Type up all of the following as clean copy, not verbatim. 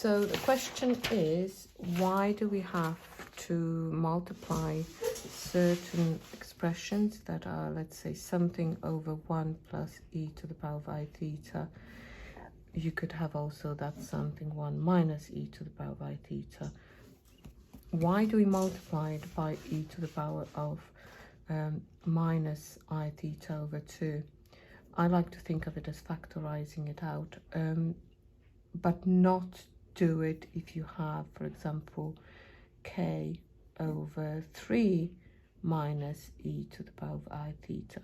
So the question is, why do we have to multiply certain expressions that are, let's say, something over 1 plus e to the power of I theta? You could have also that something 1 minus e to the power of I theta. Why do we multiply it by e to the power of minus I theta over 2? I like to think of it as factorizing it out, but not do it if you have, for example, k over 3 minus e to the power of I theta.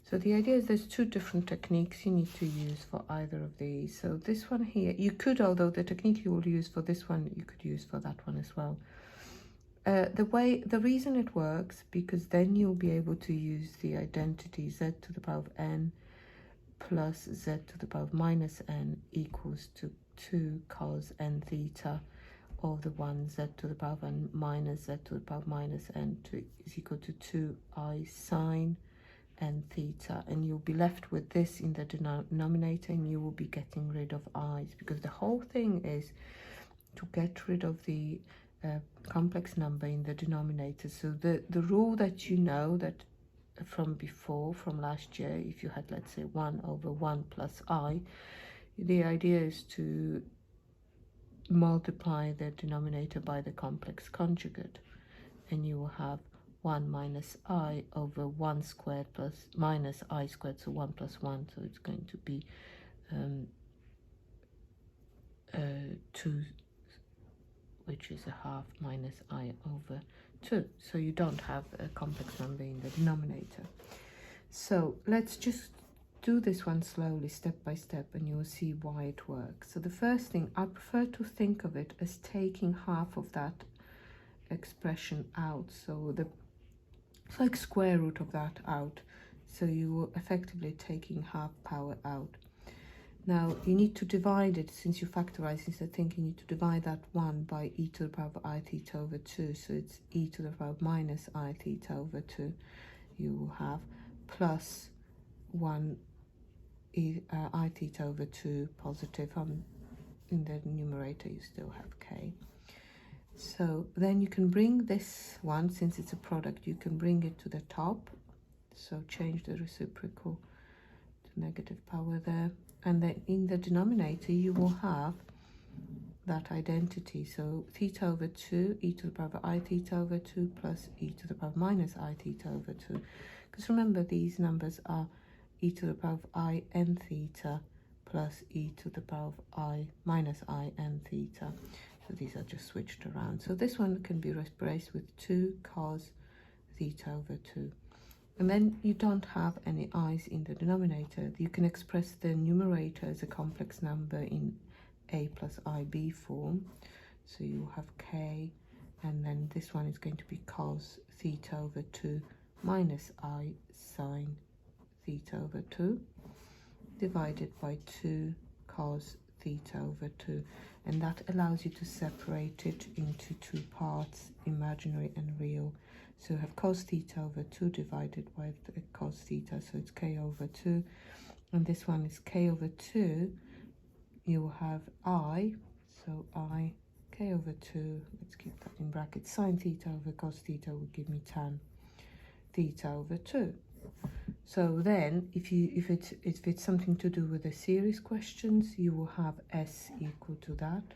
So the idea is there's two different techniques you need to use for either of these. So this one here, you could, although the technique you will use for this one, you could use for that one as well. The reason it works, because then you'll be able to use the identity z to the power of n plus z to the power of minus n equals to 2 cos n theta of the 1 z to the power of n minus z to the power of minus n is equal to 2i sine n theta, and you'll be left with this in the denominator, and you will be getting rid of i's, because the whole thing is to get rid of the complex number in the denominator. So the rule that you know that from before, from last year, if you had, let's say, 1 over 1 plus I, the idea is to multiply the denominator by the complex conjugate, and you will have 1 minus I over 1 squared plus minus I squared, so 1 plus 1, so it's going to be 2, which is a half, minus I over 2. So you don't have a complex number in the denominator. So let's just do this one slowly, step by step, and you will see why it works. So the first thing, I prefer to think of it as taking half of that expression out. So it's like square root of that out. So you are effectively taking half power out. Now you need to divide it, since you factorize instead of thinking, you need to divide that 1 by e to the power of I theta over 2. So it's e to the power of minus I theta over 2. You will have plus 1 I theta over 2 positive. In the numerator you still have k. So then you can bring this one, since it's a product, you can bring it to the top. So change the reciprocal to negative power there. And then in the denominator you will have that identity. So theta over 2, e to the power of I theta over 2 plus e to the power of minus I theta over 2. Because remember, these numbers are e to the power of I n theta plus e to the power of I minus I n theta. So these are just switched around. So this one can be replaced with 2 cos theta over 2. And then you don't have any i's in the denominator. You can express the numerator as a complex number in a plus ib form. So you have k, and then this one is going to be cos theta over 2 minus I sine theta over 2 divided by 2 cos theta over 2. And that allows you to separate it into two parts, imaginary and real. So you have cos theta over 2 divided by the cos theta, so it's k over 2. And this one is k over 2. You will have I, so I, k over 2, let's keep that in brackets, sine theta over cos theta will give me tan theta over 2. So then if it's something to do with the series questions, you will have s equal to that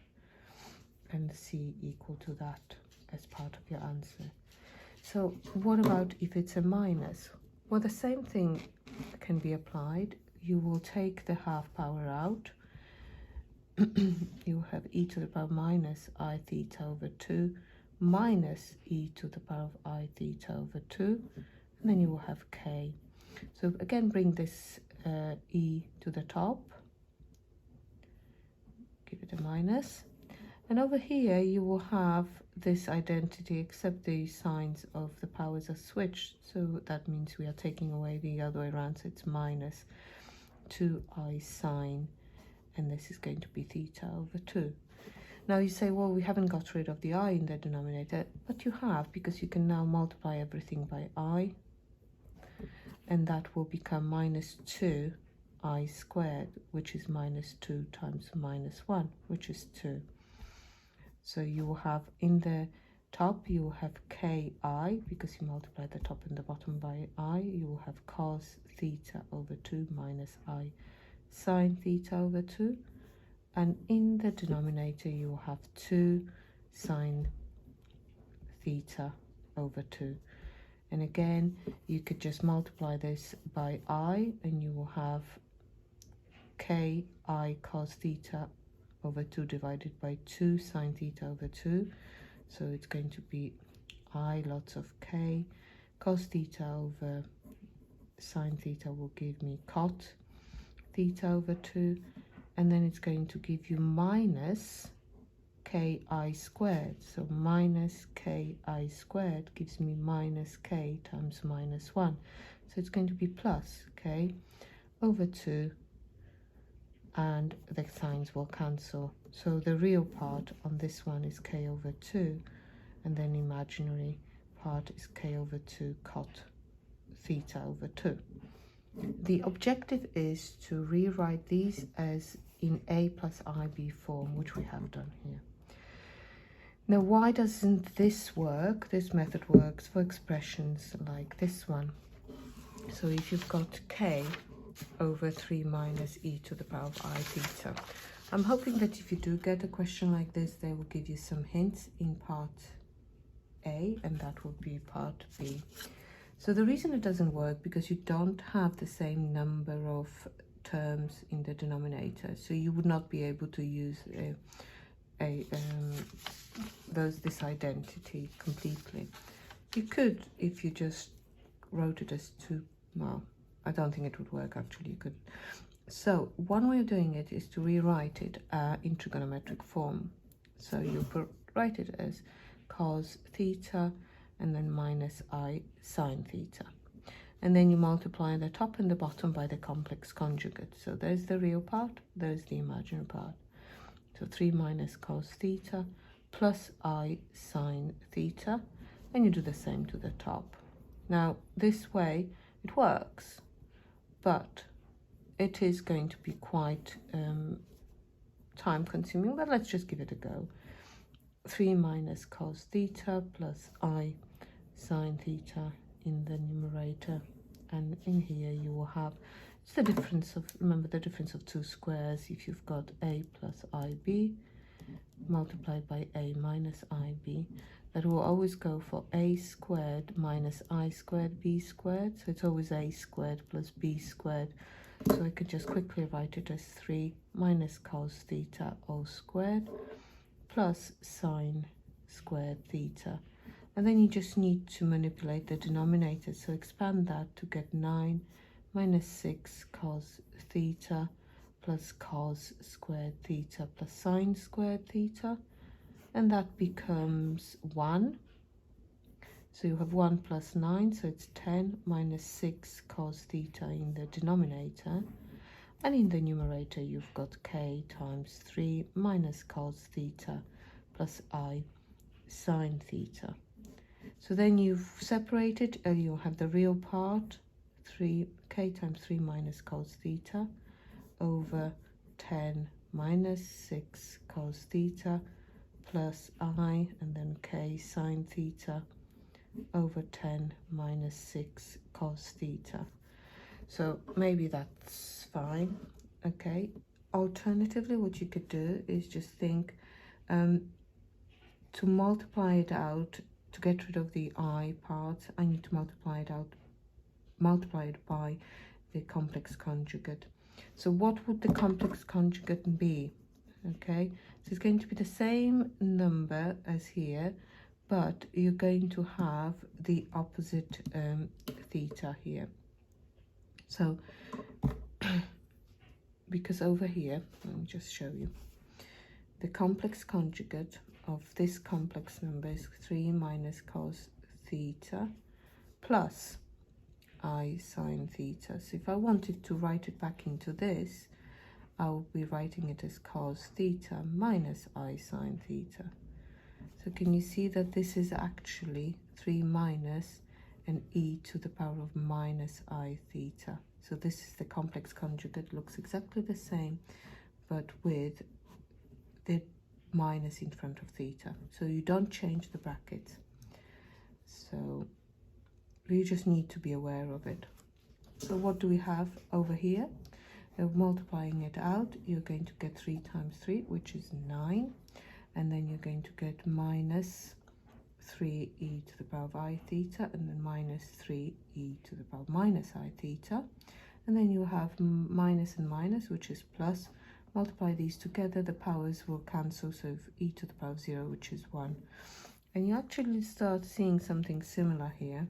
and c equal to that as part of your answer. So what about if it's a minus? Well, the same thing can be applied. You will take the half power out. You have e to the power minus I theta over 2 minus e to the power of I theta over 2, and then you will have k. So again, bring this e to the top, give it a minus, and over here you will have this identity, except the signs of the powers are switched, so that means we are taking away the other way around, so it's minus 2i sine, and this is going to be theta over 2. Now you say, well, we haven't got rid of the I in the denominator, but you have, because you can now multiply everything by I, and that will become minus 2 I squared, which is minus 2 times minus 1, which is 2. So you will have in the top, you will have ki, because you multiply the top and the bottom by I. You will have cos theta over 2 minus I sine theta over 2. And in the denominator, you will have 2 sine theta over 2. And again, you could just multiply this by I, and you will have ki cos theta over 2 divided by 2 sine theta over 2. So it's going to be I lots of k. Cos theta over sine theta will give me cot theta over 2. And then it's going to give you minus ki squared. So minus ki squared gives me minus k times minus 1. So it's going to be plus k over 2. And the signs will cancel. So the real part on this one is k over 2, and then imaginary part is k over 2 cot theta over 2. The objective is to rewrite these as in a plus ib form, which we have done here. Now, why doesn't this work? This method works for expressions like this one. So if you've got k over 3 minus e to the power of I theta. I'm hoping that if you do get a question like this, they will give you some hints in part A, and that would be part B. So the reason it doesn't work, because you don't have the same number of terms in the denominator, so you would not be able to use this identity completely. You could if you just wrote it as 2, well, I don't think it would work actually. You could. So one way of doing it is to rewrite it in trigonometric form. So you write it as cos theta and then minus I sine theta. And then you multiply the top and the bottom by the complex conjugate. So there's the real part, there's the imaginary part. So 3 minus cos theta plus I sine theta. And you do the same to the top. Now this way it works, but it is going to be quite time consuming, but let's just give it a go. 3 minus cos theta plus I sine theta in the numerator, and in here you will have, it's the difference of, remember the difference of 2 squares. If you've got a plus ib multiplied by a minus ib, that will always go for a squared minus I squared b squared. So it's always a squared plus b squared. So I could just quickly write it as 3 minus cos theta all squared plus sine squared theta. And then you just need to manipulate the denominator. So expand that to get 9 minus 6 cos theta plus cos squared theta plus sine squared theta. And that becomes 1. So you have 1 plus 9, so it's 10 minus 6 cos theta in the denominator. And in the numerator, you've got k times 3 minus cos theta plus I sine theta. So then you've separated, you'll have the real part, k times 3 minus cos theta over 10 minus 6 cos theta plus I, and then k sine theta over 10 minus 6 cos theta. So maybe that's fine. Okay, alternatively what you could do is just think to multiply it out, to get rid of the I part, I need to multiply it by the complex conjugate. So what would the complex conjugate be? Okay, so it's going to be the same number as here, but you're going to have the opposite theta here. So because over here, let me just show you, the complex conjugate of this complex number is 3 minus cos theta plus I sine theta. So if I wanted to write it back into this, I'll be writing it as cos theta minus I sine theta. So can you see that this is actually 3 minus an e to the power of minus I theta. So this is the complex conjugate, looks exactly the same, but with the minus in front of theta. So you don't change the brackets. So you just need to be aware of it. So what do we have over here? Multiplying it out, you're going to get 3 times 3, which is 9. And then you're going to get minus 3e to the power of I theta, and then minus 3e to the power of minus I theta. And then you have minus and minus, which is plus. Multiply these together, the powers will cancel, so e to the power of 0, which is 1. And you actually start seeing something similar here.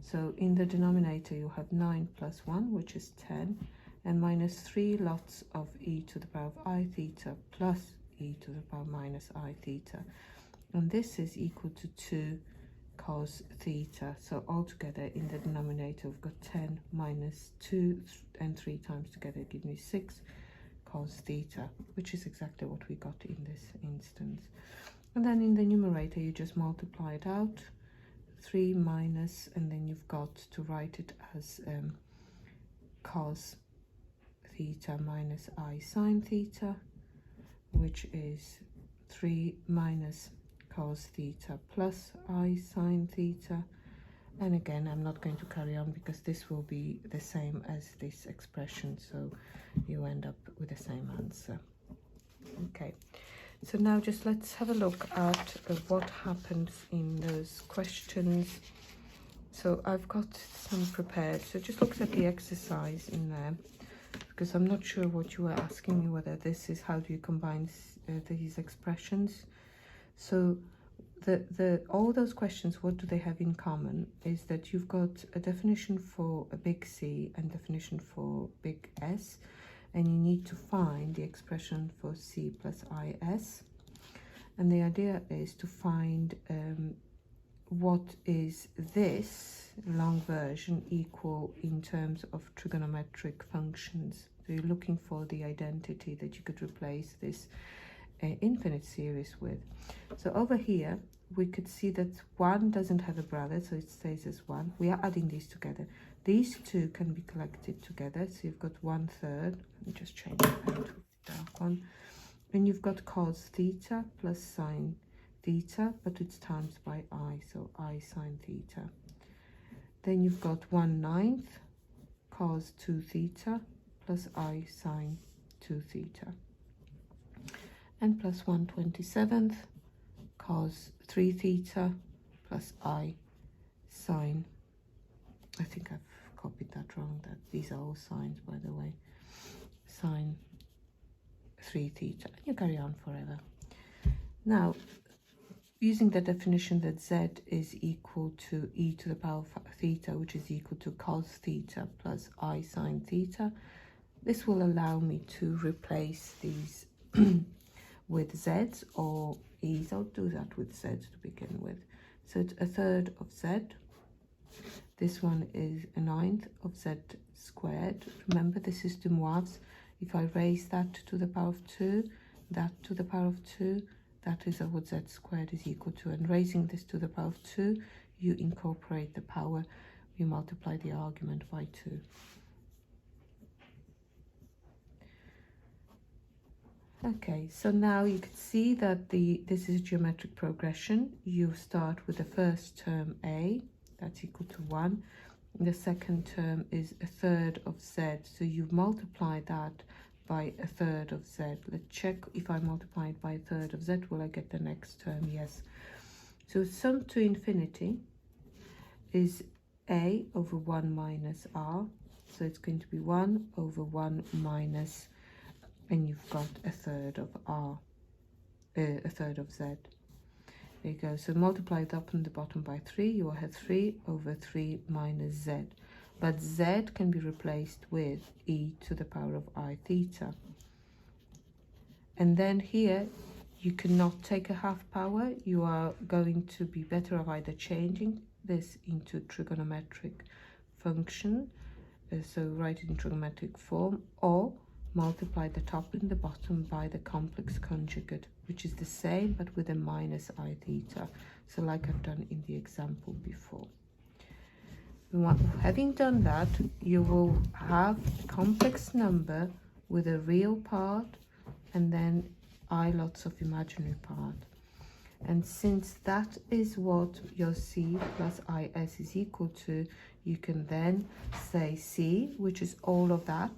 So in the denominator, you have 9 plus 1, which is 10, and minus 3 lots of e to the power of I theta plus e to the power of minus I theta. And this is equal to 2 cos theta. So altogether in the denominator, we've got 10 minus 2 and 3 times together give me 6 cos theta, which is exactly what we got in this instance. And then in the numerator, you just multiply it out, 3 minus, and then you've got to write it as cos theta minus I sine theta, which is 3 minus cos theta plus I sine theta. And again, I'm not going to carry on because this will be the same as this expression, so you end up with the same answer. Okay, so now just let's have a look at what happens in those questions. So I've got some prepared, so just look at the exercise in there, because I'm not sure what you were asking me, whether this is how do you combine these expressions. So all those questions, what do they have in common is that you've got a definition for a big C and definition for big S, and you need to find the expression for C plus IS. And the idea is to find what is this long version equal in terms of trigonometric functions. So you're looking for the identity that you could replace this infinite series with. So over here, we could see that 1 doesn't have a brother, so it stays as 1. We are adding these together. These two can be collected together, so you've got 1/3. Let me just change the pen to dark one. And you've got cos theta plus sine theta, but it's times by I, so I sine theta. Then you've got 1/9 cos 2 theta plus I sine 2 theta. And plus 1/27 cos 3 theta plus I sine, I think I've copied that wrong, that these are all sines, by the way, sine 3 theta. You carry on forever. Now, using the definition that z is equal to e to the power of theta, which is equal to cos theta plus I sine theta, this will allow me to replace these with z's or e's. I'll do that with z's to begin with. So it's 1/3 of z. This one is 1/9 of z squared. Remember, this is demoivre. If I raise that to the power of 2, that to the power of 2, that is what z squared is equal to. And raising this to the power of 2, you incorporate the power, you multiply the argument by 2. Okay, so now you can see that this is geometric progression. You start with the first term a, that's equal to 1. The second term is 1/3 of z, so you multiply that by 1/3 of z. Let's check if I multiply it by 1/3 of z, will I get the next term? Yes. So sum to infinity is a over 1 minus r, so it's going to be 1 over 1 minus, and you've got 1/3 of r, 1/3 of z. There you go. So multiply it up and the bottom by 3, you will have 3 over 3 minus z. But z can be replaced with e to the power of I theta. And then here, you cannot take a half power. You are going to be better off either changing this into trigonometric function, so write it in trigonometric form, or multiply the top and the bottom by the complex conjugate, which is the same but with a minus I theta, so like I've done in the example before. Having done that, you will have a complex number with a real part and then I lots of imaginary part. And since that is what your C plus IS is equal to, you can then say C, which is all of that,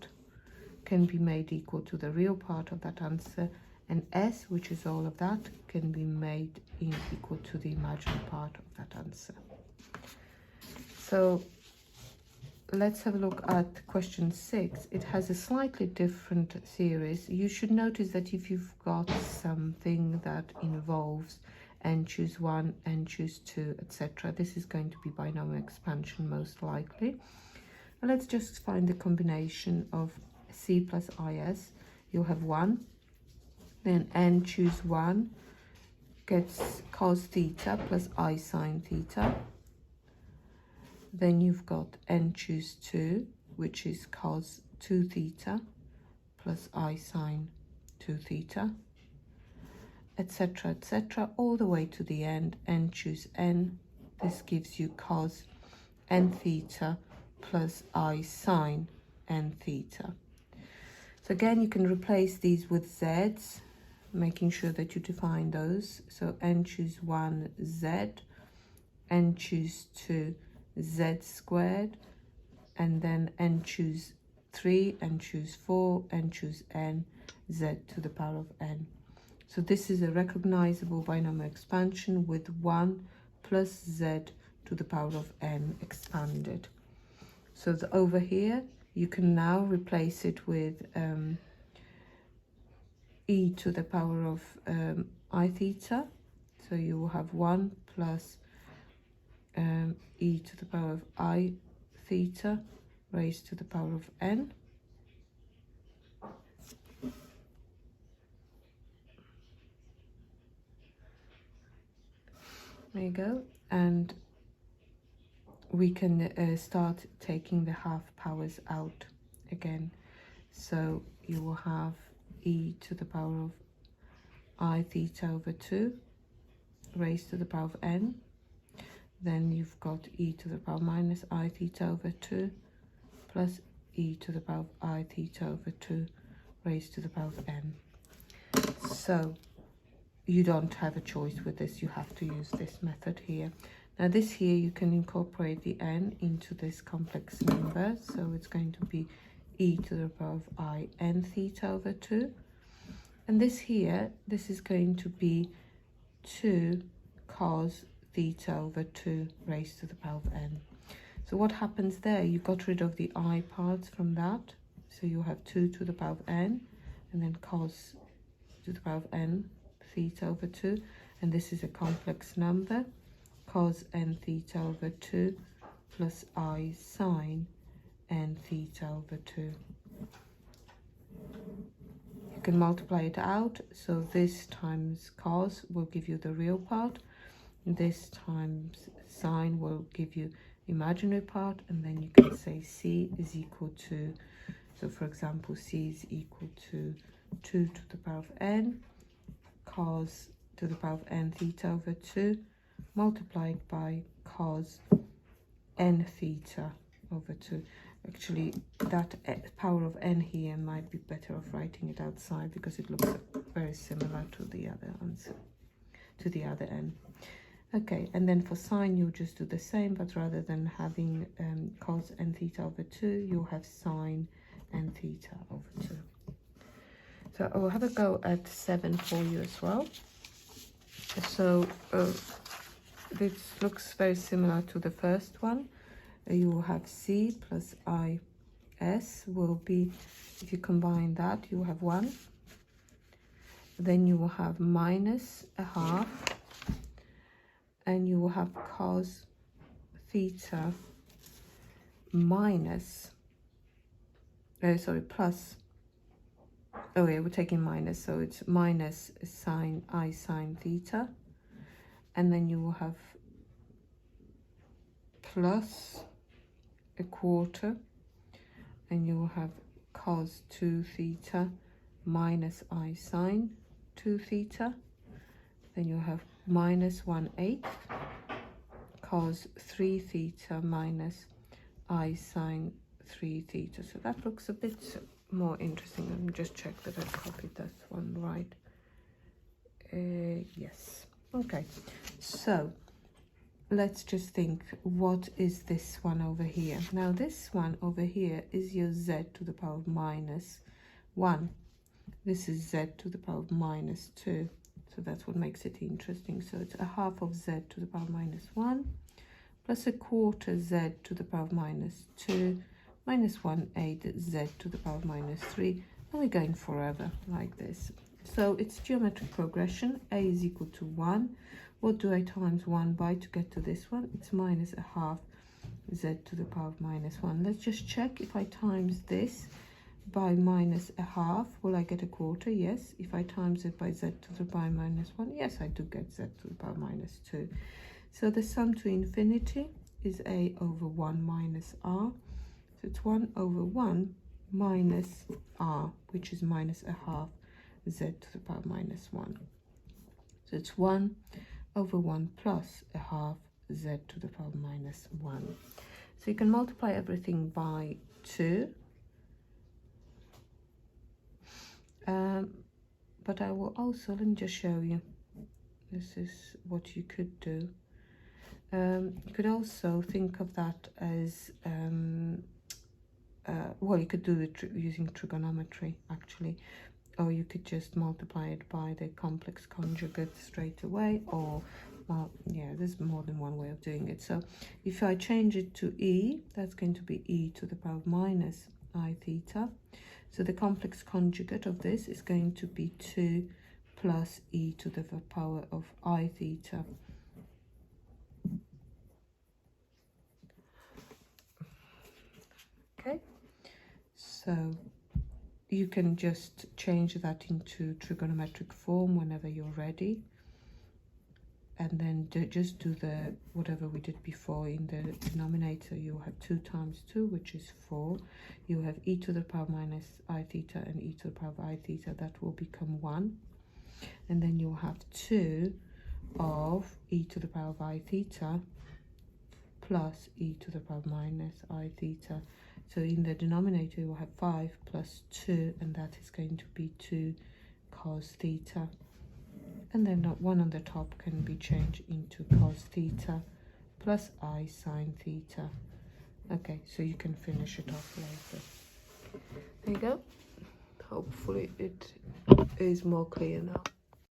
can be made equal to the real part of that answer, and S, which is all of that, can be made equal to the imaginary part of that answer. So let's have a look at question 6. It has a slightly different series. You should notice that if you've got something that involves n choose 1, n choose 2, etc., this is going to be binomial expansion most likely. Let's just find the combination of C plus IS. You'll have 1, then n choose 1 gets cos theta plus I sine theta. Then you've got n choose 2, which is cos 2 theta plus I sine 2 theta, etc., etc., all the way to the end, n choose n. This gives you cos n theta plus I sine n theta. So again, you can replace these with z's, making sure that you define those. So n choose 1 z, n choose 2 z squared, and then n choose 3, n choose 4, n choose n, z to the power of n. So this is a recognizable binomial expansion with 1 plus z to the power of n expanded. So over here, you can now replace it with e to the power of I theta. So you will have 1 plus e to the power of I theta raised to the power of n. There you go. And we can start taking the half powers out again. So you will have e to the power of I theta over 2 raised to the power of n. Then you've got e to the power minus I theta over 2 plus e to the power of I theta over 2 raised to the power of n. So you don't have a choice with this, you have to use this method here. Now this here, you can incorporate the n into this complex number, so it's going to be e to the power of I n theta over 2. And this here, this is going to be 2 cos theta over 2 raised to the power of n. So what happens there? You got rid of the I parts from that, so you have 2 to the power of n, and then cos to the power of n theta over 2, and this is a complex number, cos n theta over 2 plus I sine n theta over 2. You can multiply it out, so this times cos will give you the real part, this times sine will give you imaginary part, and then you can say C is equal to, so for example, C is equal to 2 to the power of n cos to the power of n theta over 2 multiplied by cos n theta over 2. Actually, that power of n here might be better off writing it outside because it looks very similar to the other answer, to the other n. Okay, and then for sine, you'll just do the same, but rather than having cos n theta over 2, you'll have sine n theta over 2. So I'll have a go at 7 for you as well. So this looks very similar to the first one. You will have C plus IS will be, if you combine that, you will have 1. Then you will have minus a half, and you will have cos theta minus, plus, oh yeah, we're taking minus, so it's minus sine I sine theta, and then you will have plus a quarter, and you will have cos 2 theta minus I sine 2 theta, then you have minus 1/8 cos 3 theta minus I sine 3 theta. So that looks a bit more interesting. Let me just check that I copied that one right. Yes. Okay, so let's just think, what is this one over here? Now this one over here is your z to the power of minus 1. This is z to the power of minus 2. So that's what makes it interesting. So it's a half of z to the power of minus 1 plus a quarter z to the power of minus 2 minus 1/8 z to the power of minus 3. And we're going forever like this. So it's geometric progression. A is equal to 1. What do I times 1 by to get to this one? It's minus a half z to the power of minus 1. Let's just check. If I times this by minus a half, will I get a quarter? Yes. If I times it by z to the power minus 1, yes, I do get z to the power minus 2. So the sum to infinity is a over 1 minus r. So it's 1 over 1 minus r, which is minus a half z to the power minus 1. So it's 1 over 1 plus a half z to the power minus 1. So you can multiply everything by 2. But I will also, let me just show you. This is what you could do. You could also think of that as, well, you could do it using trigonometry, actually. Or you could just multiply it by the complex conjugate straight away, or, well, yeah, there's more than one way of doing it. So if I change it to e, that's going to be e to the power of minus I theta. So the complex conjugate of this is going to be 2 plus e to the power of I theta. Okay, so you can just change that into trigonometric form whenever you're ready, and then just do the whatever we did before. In the denominator you have 2 times 2, which is 4. You have e to the power minus I theta and e to the power of I theta. That will become 1, and then you'll have 2 of e to the power of I theta plus e to the power minus I theta. So in the denominator you will have 5 plus 2, and that is going to be 2 cos theta. And then that one on the top can be changed into cos theta plus I sine theta. Okay, so you can finish it off later. There you go. Hopefully it is more clear now.